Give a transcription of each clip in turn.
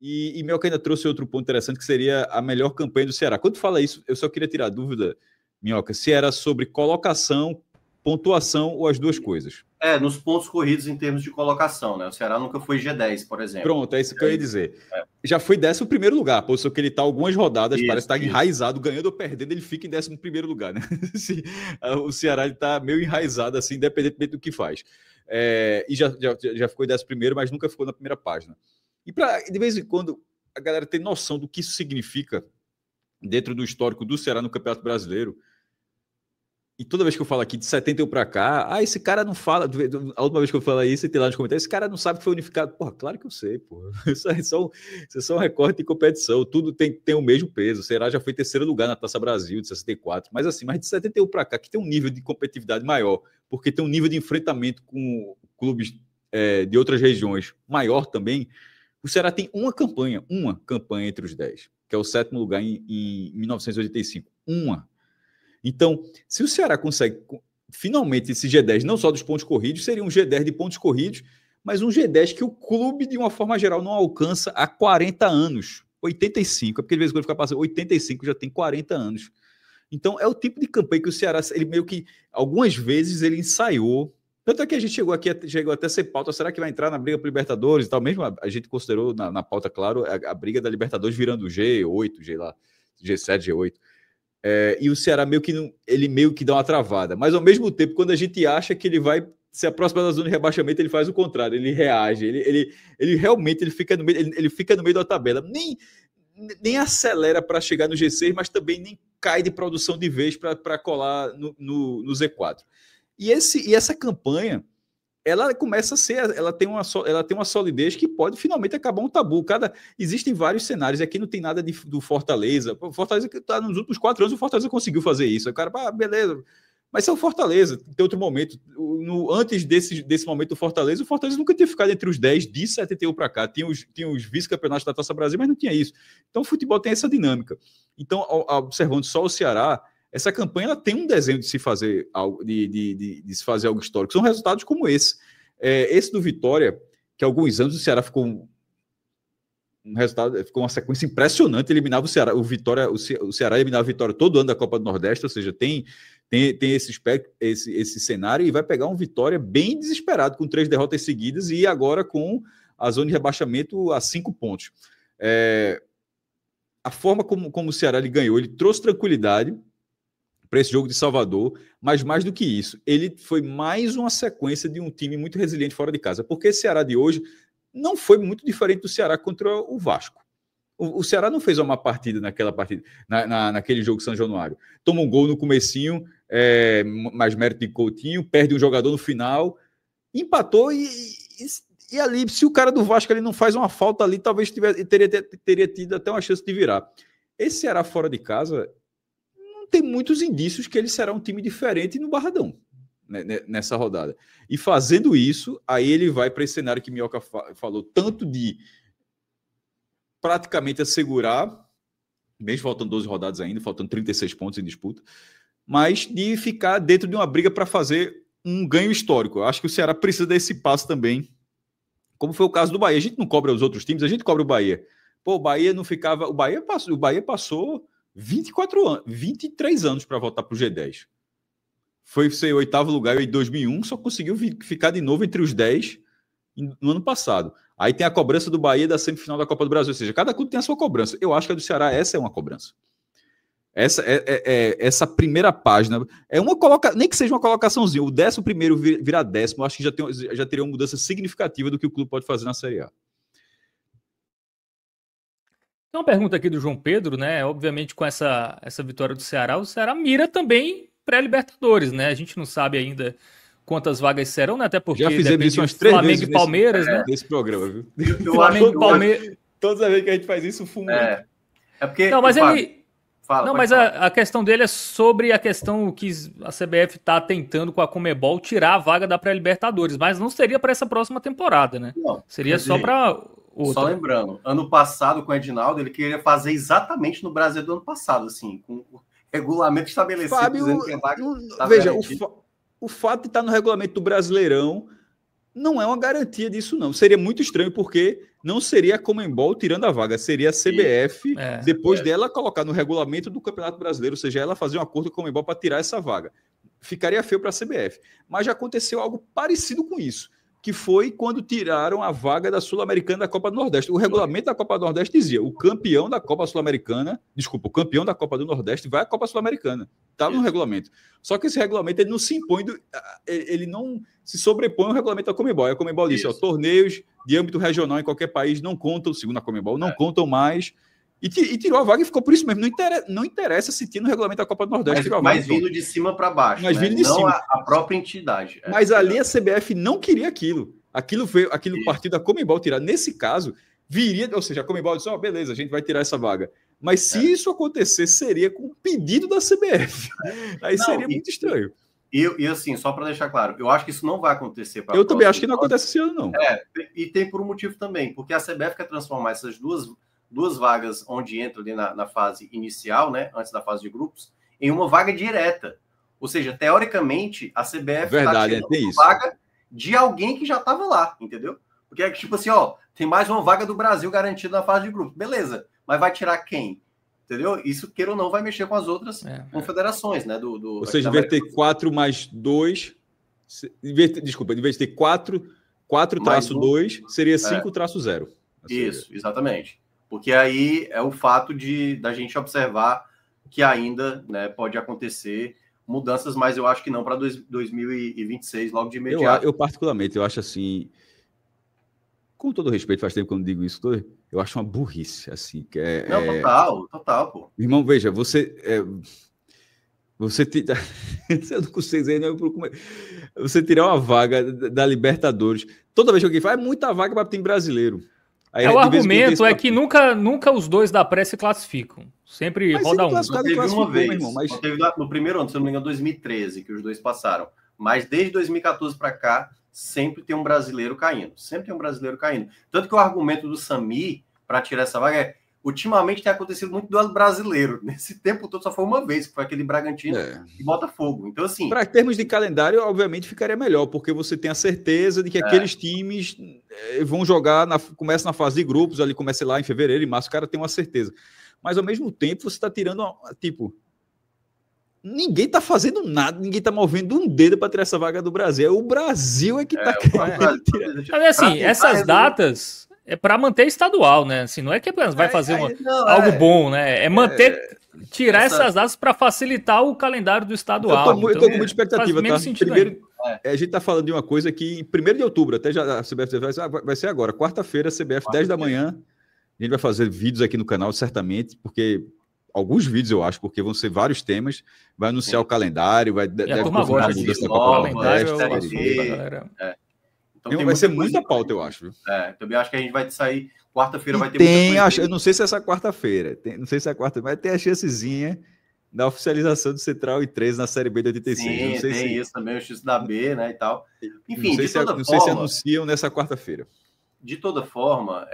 E Mioca ainda trouxe outro ponto interessante, que seria a melhor campanha do Ceará. Quando tu fala isso, eu só queria tirar a dúvida, Minhoca, se era sobre colocação, pontuação ou as duas coisas. Nos pontos corridos em termos de colocação, né? O Ceará nunca foi G10, por exemplo. Pronto, é isso que eu ia dizer. Já foi 11º lugar, a posição que ele está algumas rodadas, isso, parece estar enraizado, ganhando ou perdendo, ele fica em 11º lugar, né? O Ceará está meio enraizado, assim, independentemente do que faz. E já ficou em 11º, mas nunca ficou na primeira página. E de vez em quando a galera tem noção do que isso significa dentro do histórico do Ceará no Campeonato Brasileiro. E toda vez que eu falo aqui de 71 para cá, esse cara não fala. A última vez que eu falei isso, tem lá nos comentários, esse cara não sabe que foi unificado. Porra, claro que eu sei, porra. Isso é só um recorte de competição. Tudo tem o mesmo peso. O Ceará já foi 3º lugar na Taça Brasil, de 64. Mas assim, de 71 para cá, que tem um nível de competitividade maior, porque tem um nível de enfrentamento com clubes de outras regiões maior também. O Ceará tem uma campanha entre os 10, que é o 7º lugar em 1985. Então, se o Ceará consegue finalmente esse G10, não só dos pontos corridos, seria um G10 de pontos corridos, mas um G10 que o clube, de uma forma geral, não alcança há 40 anos. 85, porque de vez em quando fica passando, 85 já tem 40 anos. Então, é o tipo de campanha que o Ceará, ele meio que, algumas vezes, ele ensaiou. Tanto é que a gente chegou até ser pauta, será que vai entrar na briga para Libertadores e tal? Mesmo a gente considerou na pauta, claro, a briga da Libertadores virando G8, G7, G8. E o Ceará meio que dá uma travada. Mas, ao mesmo tempo, quando a gente acha que ele vai se aproximar da zona de rebaixamento, ele faz o contrário, ele reage. Ele realmente fica no meio da tabela. Nem acelera para chegar no G6, mas também nem cai de produção de vez para colar no Z4. E essa campanha, ela começa a ser, ela tem uma solidez que pode finalmente acabar um tabu. Existem vários cenários, e aqui não tem nada do Fortaleza. O Fortaleza que está nos últimos 4 anos, o Fortaleza conseguiu fazer isso. O cara, beleza. Mas é o Fortaleza, tem outro momento. Antes desse momento do Fortaleza, o Fortaleza nunca tinha ficado entre os 10 de 71 para cá. Tinha os vice-campeonatos da Taça Brasil, mas não tinha isso. Então o futebol tem essa dinâmica. Então, observando só o Ceará, essa campanha ela tem um desenho de se fazer algo, de se fazer algo histórico. São resultados como esse. Esse do Vitória, que há alguns anos o Ceará ficou ficou uma sequência impressionante, eliminava o Ceará, o Ceará eliminava o Vitória todo ano da Copa do Nordeste, ou seja, tem esse cenário, e vai pegar um Vitória bem desesperado, com 3 derrotas seguidas, e agora com a zona de rebaixamento a 5 pontos. A forma como o Ceará ele ganhou, ele trouxe tranquilidade para esse jogo de Salvador, mas mais do que isso, ele foi mais uma sequência de um time muito resiliente fora de casa, porque esse Ceará de hoje não foi muito diferente do Ceará contra o Vasco. O Ceará não fez uma má partida naquela partida, naquele jogo de São Januário. Toma um gol no comecinho, mais mérito de Coutinho, perde um jogador no final, empatou e ali, se o cara do Vasco ele não faz uma falta ali, talvez teria tido até uma chance de virar. Esse Ceará fora de casa não tem muitos indícios que ele será um time diferente no Barradão, né, nessa rodada. E fazendo isso, aí ele vai para esse cenário que Minhoca falou, tanto de praticamente assegurar, mesmo faltando 12 rodadas ainda, faltando 36 pontos em disputa, mas de ficar dentro de uma briga para fazer um ganho histórico. Eu acho que o Ceará precisa desse passo também, como foi o caso do Bahia. A gente não cobra os outros times, a gente cobra o Bahia. Pô, o Bahia não ficava... O Bahia passou 23 anos para voltar para o G10. Foi ser 8º lugar em 2001, só conseguiu ficar de novo entre os 10 no ano passado. Aí tem a cobrança do Bahia da semifinal da Copa do Brasil, ou seja, cada clube tem a sua cobrança. Eu acho que a do Ceará, essa é uma cobrança. Essa primeira página nem que seja uma colocaçãozinha, o 11º virar 10º, eu acho que já teria uma mudança significativa do que o clube pode fazer na Série A. Tem uma pergunta aqui do João Pedro, né? Obviamente, com essa vitória do Ceará, o Ceará mira também pré-Libertadores, né? A gente não sabe ainda quantas vagas serão, né? Até porque já fizemos isso umas 3 Flamengo vezes e Palmeiras, né? Nesse programa, viu? Flamengo e Palmeiras. Todas as vezes que a gente faz isso, fumo. Porque... Não, mas ele... Fala, mas a questão dele é sobre a questão que a CBF está tentando com a Conmebol tirar a vaga da pré-Libertadores, mas não seria para essa próxima temporada, né? Não, seria só para outra. Só lembrando, ano passado com o Edinaldo, ele queria fazer exatamente no Brasil do ano passado, assim, com o regulamento estabelecido, Fábio, dizendo que a vaga veja, o fato de estar no regulamento do Brasileirão não é uma garantia disso, não. Seria muito estranho, porque não seria a Conmebol tirando a vaga, seria a CBF, depois dela colocar no regulamento do Campeonato Brasileiro, ou seja, ela fazer um acordo com a Conmebol para tirar essa vaga. Ficaria feio para a CBF. Mas já aconteceu algo parecido com isso, que foi quando tiraram a vaga da Sul-Americana da Copa do Nordeste. O regulamento da Copa do Nordeste dizia, o campeão da Copa Sul-Americana, desculpa, o campeão da Copa do Nordeste vai à Copa Sul-Americana. Estava no regulamento. Só que esse regulamento ele não se impõe, ele não se sobrepõe ao regulamento da Conmebol. A Conmebol disse, ó, torneios de âmbito regional em qualquer país não contam, segundo a Conmebol, não contam mais. E tirou a vaga e ficou por isso mesmo. Não interessa se tinha no regulamento da Copa do Nordeste. Mas vindo de cima para baixo. Mas vindo de não cima. A própria entidade. Mas ali a CBF não queria aquilo. Aquilo partiu da Conmebol tirar. Nesse caso, viria... Ou seja, a Conmebol disse, beleza, a gente vai tirar essa vaga. Mas se isso acontecer, seria com o pedido da CBF. Aí seria muito estranho. E assim, só para deixar claro, eu acho que isso não vai acontecer. Eu também acho que não acontece esse ano, não. E tem por um motivo também, porque a CBF quer transformar essas duas vagas onde entra ali na fase inicial, né, antes da fase de grupos, em uma vaga direta. Ou seja, teoricamente, a CBF está tirando uma vaga de alguém que já estava lá, entendeu? Porque é tipo assim, tem mais uma vaga do Brasil garantida na fase de grupos. Beleza, mas vai tirar quem? Entendeu? Isso, queira ou não, vai mexer com as outras confederações, né? Ou seja, em vez de ter 4 mais 2... Desculpa, em vez de ter 4-2, seria 5-0. Isso, exatamente. Porque aí é o fato da gente observar que ainda, né, pode acontecer mudanças, mas eu acho que não para 2026, logo de imediato. Eu particularmente, eu acho assim... Com todo respeito, faz tempo que eu não digo isso, eu acho uma burrice, assim. Total, pô. Irmão, veja, você eu não consigo dizer, você tirar uma vaga da Libertadores. Toda vez que alguém fala, é muita vaga para time brasileiro. Aí, o argumento é que nunca os dois da pré se classificam. Sempre roda um. Teve uma vez, teve no primeiro ano, se eu não me engano, 2013, que os dois passaram. Mas desde 2014 para cá, sempre tem um brasileiro caindo. Tanto que o argumento do Sami para tirar essa vaga ultimamente tem acontecido muito duelo brasileiro. Nesse tempo todo só foi uma vez, que foi aquele Bragantino e Botafogo. Então, assim... Para termos de calendário, obviamente, ficaria melhor, porque você tem a certeza de que aqueles times vão jogar, começa na fase de grupos, ali começa lá em fevereiro e março, o cara tem uma certeza. Mas, ao mesmo tempo, você está tirando, ninguém está fazendo nada, ninguém está movendo um dedo para tirar essa vaga do Brasil. É o Brasil que está querendo tirar. Assim, essas datas é para manter estadual, né? Assim, não é que vai fazer algo bom, né? É manter, tirar essas datas para facilitar o calendário do estadual. Eu estou com muita expectativa, tá? Primeiro, a gente está falando de uma coisa que em 1º de outubro, até já a CBF vai ser agora, quarta-feira, CBF, 10 da manhã. A gente vai fazer vídeos aqui no canal, certamente, porque... Alguns vídeos, eu acho, porque vão ser vários temas. Vai anunciar o calendário, deve confirmar a mudança da Copa do Nordeste. Então vai ser muita pauta, eu acho. Também acho que a gente vai sair... Quarta-feira vai ter muita coisa. Eu não sei se é essa quarta-feira. Não sei se é a quarta, mas tem a chancezinha da oficialização do Central e 13 na Série B de 86. Sim, não sei tem isso também, o X da B, né, e tal. Enfim, não sei se anunciam nessa quarta-feira. De toda forma,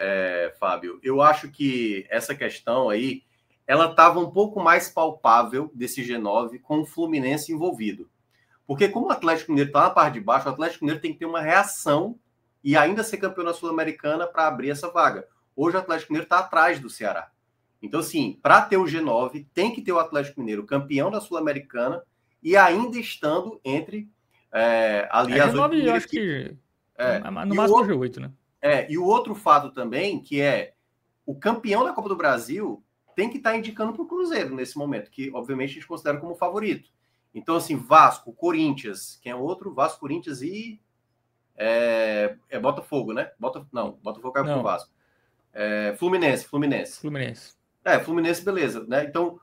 Fábio, eu acho que essa questão aí, ela estava um pouco mais palpável desse G9 com o Fluminense envolvido. Porque como o Atlético Mineiro está na parte de baixo, o Atlético Mineiro tem que ter uma reação e ainda ser campeão da Sul-Americana para abrir essa vaga. Hoje o Atlético Mineiro está atrás do Ceará. Então, assim, para ter o G9, tem que ter o Atlético Mineiro campeão da Sul-Americana e ainda estando entre ali as 8 eu acho que no máximo o G8, né? E o outro fato também, que é o campeão da Copa do Brasil tem que estar indicando para o Cruzeiro nesse momento, que obviamente a gente considera como favorito. Então, assim, Vasco, Corinthians, quem é outro? Vasco, Corinthians e Botafogo, né? Botafogo caiu pro Vasco. Fluminense. Fluminense, beleza, né? Então,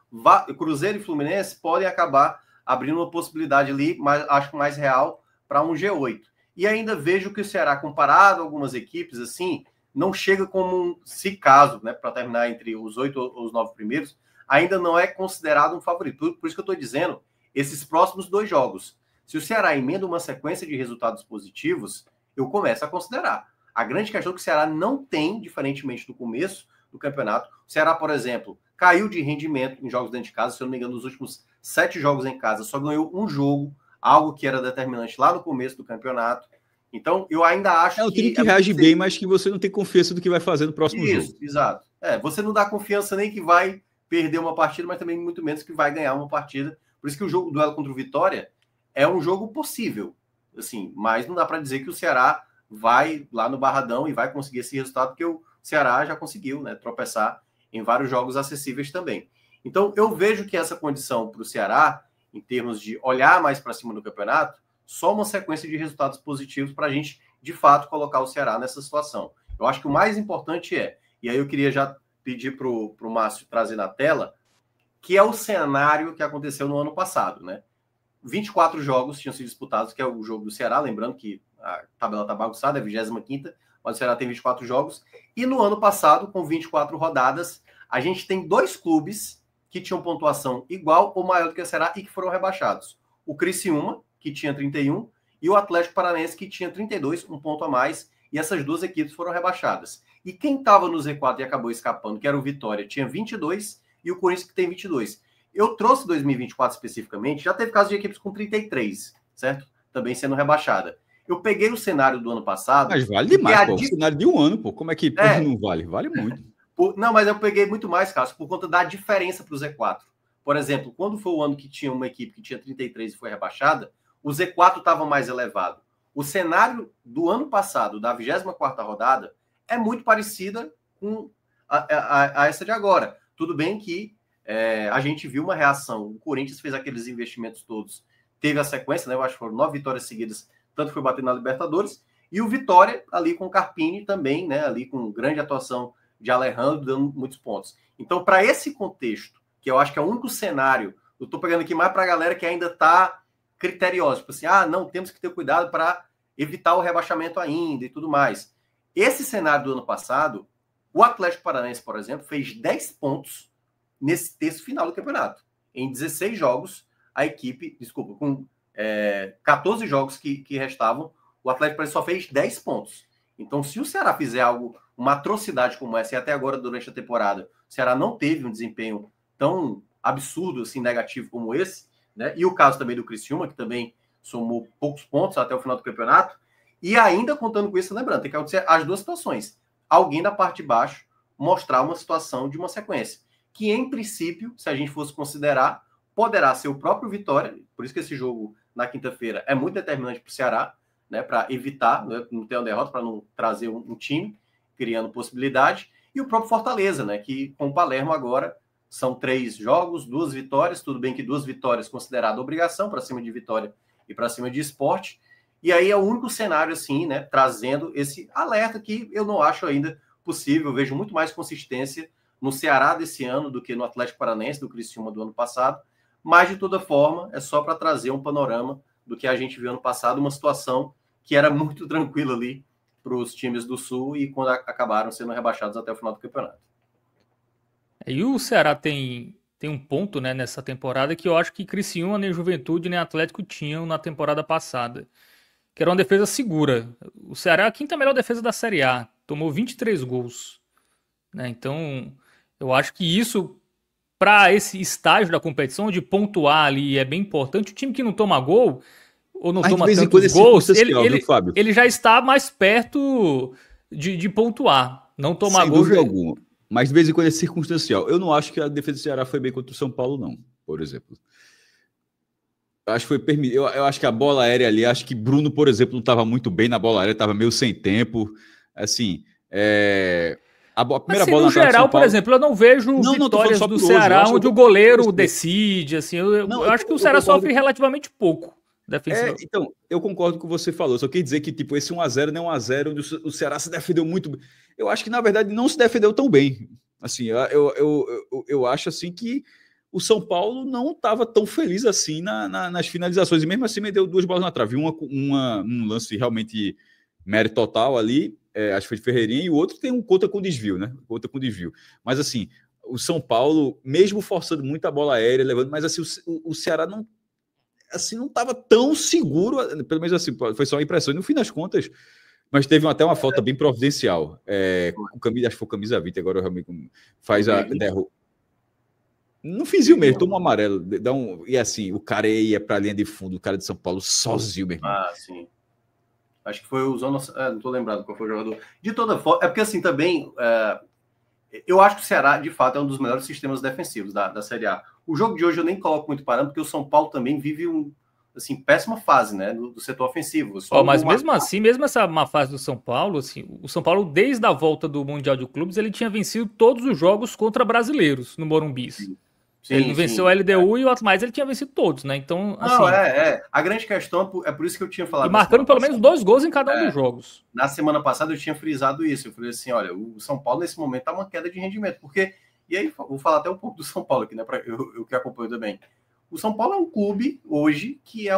Cruzeiro e Fluminense podem acabar abrindo uma possibilidade ali, mas acho mais real para um G8. E ainda vejo que o Ceará, comparado a algumas equipes, assim, não chega como se caso, né, para terminar entre os 8 ou os 9 primeiros, ainda não é considerado um favorito. Por isso que eu estou dizendo, esses próximos 2 jogos, se o Ceará emenda uma sequência de resultados positivos, eu começo a considerar. A grande questão é que o Ceará não tem, diferentemente do começo do campeonato, o Ceará, por exemplo, caiu de rendimento em jogos dentro de casa, se eu não me engano, nos últimos 7 jogos em casa, só ganhou um jogo, algo que era determinante lá no começo do campeonato. Então, eu ainda acho é um time que reage bem, mas que você não tem confiança do que vai fazer no próximo jogo. Isso, exato. Você não dá confiança nem que vai perder uma partida, mas também muito menos que vai ganhar uma partida. Por isso que o duelo contra o Vitória é um jogo possível, assim, mas não dá para dizer que o Ceará vai lá no Barradão e vai conseguir esse resultado, porque o Ceará já conseguiu, né, tropeçar em vários jogos acessíveis também. Então, eu vejo que essa condição para o Ceará, em termos de olhar mais para cima do campeonato, só uma sequência de resultados positivos para a gente, de fato, colocar o Ceará nessa situação. Eu acho que o mais importante e aí eu queria já pedir para o Márcio trazer na tela, que é o cenário que aconteceu no ano passado, né? 24 jogos tinham sido disputados, que é o jogo do Ceará, lembrando que a tabela está bagunçada, é 25ª, mas o Ceará tem 24 jogos, e no ano passado, com 24 rodadas, a gente tem 2 clubes que tinham pontuação igual ou maior do que o Ceará e que foram rebaixados. O Criciúma, que tinha 31, e o Atlético Paranaense, que tinha 32, um ponto a mais, e essas 2 equipes foram rebaixadas. E quem estava no Z4 e acabou escapando, que era o Vitória, tinha 22, e o Corinthians que tem 22. Eu trouxe 2024 especificamente, já teve casos de equipes com 33, certo? Também sendo rebaixada. Eu peguei o cenário do ano passado... Mas vale demais, pô. O cenário de um ano, pô. Como é que não vale? Vale muito. Não, mas eu peguei muito mais, Cássio, por conta da diferença para o Z4. Por exemplo, quando foi o ano que tinha uma equipe que tinha 33 e foi rebaixada, o Z4 estava mais elevado. O cenário do ano passado, da 24ª rodada, é muito parecida com a essa de agora. Tudo bem que a gente viu uma reação. O Corinthians fez aqueles investimentos todos, teve a sequência, né? Eu acho que foram 9 vitórias seguidas, tanto foi batendo na Libertadores, e o Vitória ali com o Carpini também, né? Ali com grande atuação de Alejandro, dando muitos pontos. Então, para esse contexto, que eu acho que é o único cenário, eu estou pegando aqui mais para a galera que ainda está criteriosa, tipo assim, não, temos que ter cuidado para evitar o rebaixamento ainda e tudo mais. Esse cenário do ano passado, o Atlético Paranaense, por exemplo, fez 10 pontos nesse terço final do campeonato. Em 16 jogos, a equipe, com 14 jogos que restavam, o Atlético Paranaense só fez 10 pontos. Então, se o Ceará fizer uma atrocidade como essa, e até agora, durante a temporada, o Ceará não teve um desempenho tão absurdo, assim, negativo como esse, né? E o caso também do Criciúma, que também somou poucos pontos até o final do campeonato, e ainda contando com isso, lembrando, tem que acontecer as 2 situações. Alguém da parte de baixo mostrar uma situação de uma sequência, que em princípio, se a gente fosse considerar, poderá ser o próprio Vitória, por isso que esse jogo na quinta-feira é muito determinante para o Ceará, né, para evitar, né, não ter uma derrota, para não trazer um time, criando possibilidade, e o próprio Fortaleza, né, que com o Palermo agora são 3 jogos, 2 vitórias, tudo bem que 2 vitórias considerada obrigação, para cima de Vitória e para cima de Sport, e aí é o único cenário, assim, né, trazendo esse alerta que eu não acho ainda possível, eu vejo muito mais consistência no Ceará desse ano do que no Atlético Paranaense, do Criciúma do ano passado, mas de toda forma é só para trazer um panorama do que a gente viu ano passado, uma situação que era muito tranquila ali para os times do Sul e quando acabaram sendo rebaixados até o final do campeonato. E o Ceará tem um ponto, né, nessa temporada que eu acho que Criciúma, nem Juventude, nem Atlético tinham na temporada passada, que era uma defesa segura. O Ceará é a 5ª melhor defesa da Série A, tomou 23 gols. Né? Então, eu acho que isso, para esse estágio da competição, de pontuar ali é bem importante. O time que não toma gol, ou não toma tantos gols, ele já está mais perto de pontuar. Não tomar gol. Sem dúvida alguma. Mas de vez em quando é circunstancial. Eu não acho que a defesa do Ceará foi bem contra o São Paulo, não, por exemplo. Eu acho que foi permitido. Eu acho que a bola aérea ali, acho que Bruno, por exemplo, não estava muito bem na bola aérea, estava meio sem tempo. Assim, a primeira bola no geral, por exemplo, eu não vejo vitórias do Ceará onde o goleiro decide. Assim, eu acho que o Ceará sofre relativamente pouco. Então, eu concordo com o que você falou. Só quer dizer que tipo, esse 1-0 não é 1-0 onde o Ceará se defendeu muito bem. Eu acho que, na verdade, não se defendeu tão bem. Assim, eu acho assim que o São Paulo não estava tão feliz assim nas finalizações. E mesmo assim, me deu 2 bolas na trave. Um lance realmente mérito total ali, acho que foi de Ferreirinha, e o outro tem conta com desvio, né? Conta com desvio. Mas assim, o São Paulo, mesmo forçando muito a bola aérea, levando, mas assim, o Ceará não estava tão seguro, pelo menos assim, foi só uma impressão. E no fim das contas, mas teve até uma falta bem providencial. Acho que foi camisa 20, agora eu realmente faz a derrota. No finzinho mesmo, toma um amarelo. E assim, o cara ia para a linha de fundo, o cara de São Paulo sozinho, meu irmão. Sim. Acho que foi o Zona... não estou lembrado qual foi o jogador. De toda forma, é porque assim também... eu acho que o Ceará, de fato, é um dos melhores sistemas defensivos da Série A. O jogo de hoje eu nem coloco muito parâmetro, porque o São Paulo também vive assim, péssima fase, né, do setor ofensivo. Mas mesmo assim, mesmo essa má fase do São Paulo, assim, o São Paulo, desde a volta do Mundial de Clubes, ele tinha vencido todos os jogos contra brasileiros no Morumbi. Sim, ele não venceu a LDU e o outro mais, ele tinha vencido todos, né? Então, assim... Não, a grande questão é por isso que eu tinha falado... E marcando pelo menos 2 gols em cada um dos jogos. Na semana passada eu tinha frisado isso. Eu falei assim, olha, o São Paulo nesse momento tá uma queda de rendimento, porque... E aí, vou falar até um pouco do São Paulo aqui, né? Eu que acompanho também. O São Paulo é um clube, hoje, que é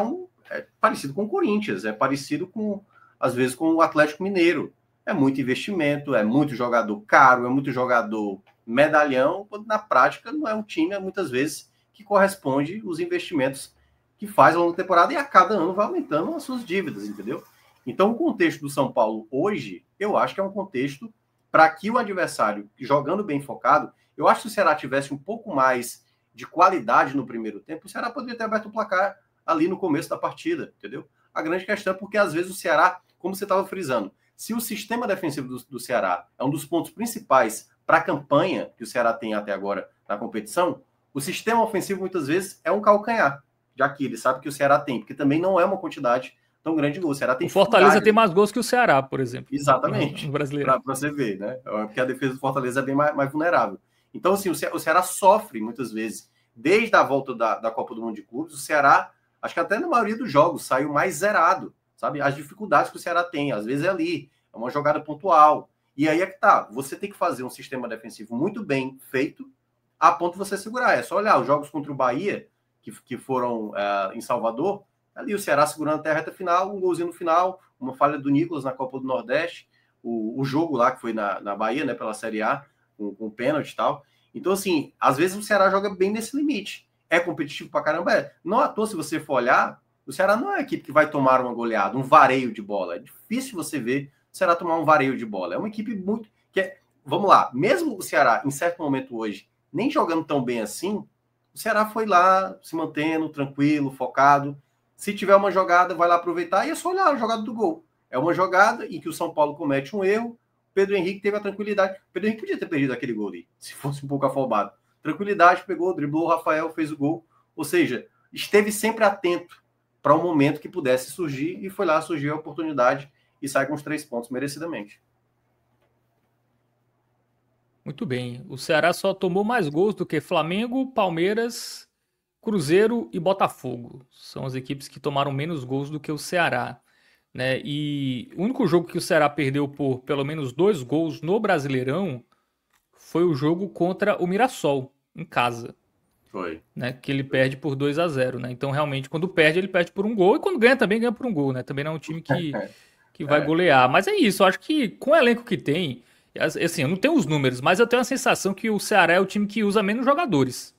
parecido com o Corinthians, é parecido com, às vezes, com o Atlético Mineiro. É muito investimento, é muito jogador caro, é muito jogador medalhão, quando na prática não é um time, muitas vezes, que corresponde os investimentos que faz ao longo da temporada e a cada ano vai aumentando as suas dívidas, entendeu? Então, o contexto do São Paulo hoje, eu acho que é um contexto para que o adversário, jogando bem focado, eu acho que se o Ceará tivesse um pouco mais de qualidade no primeiro tempo, o Ceará poderia ter aberto o placar ali no começo da partida, entendeu? A grande questão é porque, às vezes, o Ceará, como você estava frisando, se o sistema defensivo do Ceará é um dos pontos principais para a campanha que o Ceará tem até agora na competição, o sistema ofensivo, muitas vezes, é um calcanhar de Aquiles, sabe, que o Ceará tem, porque também não é uma quantidade tão grande de gols. O Ceará tem... O Fortaleza tem mais gols que o Ceará, por exemplo. Exatamente. No brasileiro. Para você ver, né? Porque a defesa do Fortaleza é bem mais vulnerável. Então, assim, o Ceará sofre, muitas vezes, desde a volta da Copa do Mundo de Clubes, o Ceará, acho que até na maioria dos jogos, saiu mais zerado, sabe? As dificuldades que o Ceará tem, às vezes é ali, é uma jogada pontual. E aí é que tá, você tem que fazer um sistema defensivo muito bem feito, a ponto de você segurar. É só olhar os jogos contra o Bahia, que foram em Salvador, ali o Ceará segurando até a reta final, um golzinho no final, uma falha do Nicolas na Copa do Nordeste, o jogo lá que foi na Bahia, né, pela Série A, com pênalti e tal. Então, assim, às vezes o Ceará joga bem nesse limite. É competitivo pra caramba? Não à toa, se você for olhar, o Ceará não é a equipe que vai tomar uma goleada, um vareio de bola. É difícil você ver o Ceará tomar um vareio de bola. É uma equipe muito... Vamos lá, mesmo o Ceará, em certo momento hoje, nem jogando tão bem assim, o Ceará foi lá, se mantendo, tranquilo, focado. Se tiver uma jogada, vai lá aproveitar e é só olhar a jogada do gol. É uma jogada em que o São Paulo comete um erro, Pedro Henrique teve a tranquilidade. Pedro Henrique podia ter perdido aquele gol ali, se fosse um pouco afobado. Tranquilidade, pegou, driblou o Rafael, fez o gol. Ou seja, esteve sempre atento para um momento que pudesse surgir e foi lá, surgiu a oportunidade e sai com os 3 pontos merecidamente. Muito bem. O Ceará só tomou mais gols do que Flamengo, Palmeiras, Cruzeiro e Botafogo. São as equipes que tomaram menos gols do que o Ceará, né? E o único jogo que o Ceará perdeu por pelo menos 2 gols no Brasileirão foi o jogo contra o Mirassol, em casa. Foi. Né? Que ele perde por 2-0, né? Então, realmente, quando perde, ele perde por um gol. E quando ganha, também ganha por um gol, né? Também não é um time que vai golear. Mas é isso, eu acho que com o elenco que tem... Assim, eu não tenho os números, mas eu tenho a sensação que o Ceará é o time que usa menos jogadores.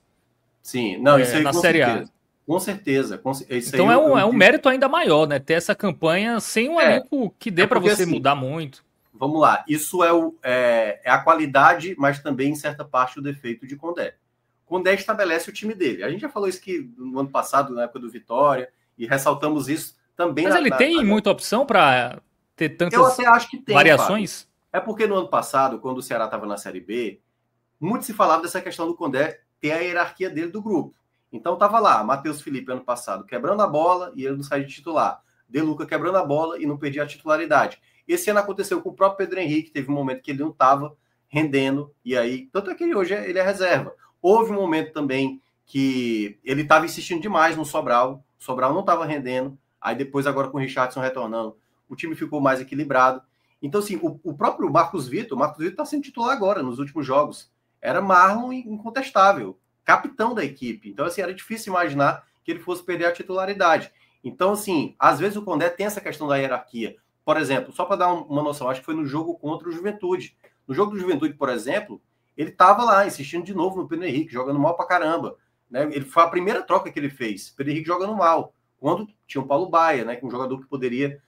Sim, não, isso aí na Série A. Com certeza. Isso então é um mérito ainda maior, né? Ter essa campanha sem um elenco que dê para você mudar muito. Vamos lá, isso é a qualidade, mas também, em certa parte, o defeito de Condé. Condé estabelece o time dele. A gente já falou isso aqui no ano passado, na época do Vitória, e ressaltamos isso também. Mas ele tem muita opção para ter tantas eu até acho que tem, variações? Fábio. É porque no ano passado, quando o Ceará estava na Série B, muito se falava dessa questão do Condé ter a hierarquia dele do grupo. Então estava lá, Matheus Felipe, ano passado, quebrando a bola e ele não sai de titular. De Luca quebrando a bola e não perdia a titularidade. Esse ano aconteceu com o próprio Pedro Henrique, teve um momento que ele não estava rendendo, e aí, tanto é que hoje ele é reserva. Houve um momento também que ele estava insistindo demais no Sobral, o Sobral não estava rendendo, aí depois agora com o Richardson retornando, o time ficou mais equilibrado. Então, assim, o próprio Marcos Vitor está sendo titular agora, nos últimos jogos. Era Marlon incontestável, capitão da equipe. Então, assim, era difícil imaginar que ele fosse perder a titularidade. Então, assim, às vezes o Condé tem essa questão da hierarquia. Por exemplo, só para dar uma noção, acho que foi no jogo contra o Juventude. No jogo do Juventude, por exemplo, ele estava lá, insistindo de novo no Pedro Henrique, jogando mal pra caramba. Né? Ele foi a primeira troca que ele fez. Pedro Henrique jogando mal. Quando tinha o Paulo Baia, né? Um jogador que poderia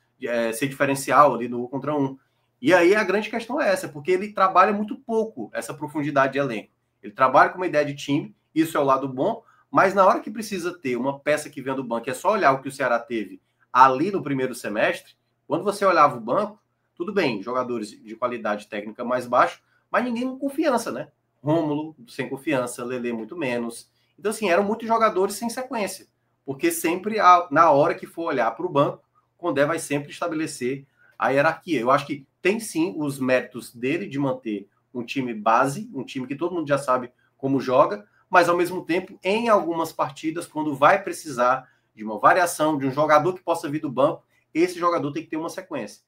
ser diferencial ali no 1 contra 1. E aí a grande questão é essa, porque ele trabalha muito pouco essa profundidade de elenco. Ele trabalha com uma ideia de time, isso é o lado bom, mas na hora que precisa ter uma peça que vem do banco, é só olhar o que o Ceará teve ali no primeiro semestre, Quando você olhava o banco, tudo bem, jogadores de qualidade técnica mais baixa, mas ninguém com confiança, né? Rômulo, sem confiança, Lelê muito menos. Então, assim, eram muitos jogadores sem sequência. Porque sempre, na hora que for olhar para o banco, o Condé vai sempre estabelecer a hierarquia. Eu acho que tem sim os méritos dele de manter um time base, um time que todo mundo já sabe como joga, mas ao mesmo tempo, em algumas partidas, quando vai precisar de uma variação, de um jogador que possa vir do banco, esse jogador tem que ter uma sequência.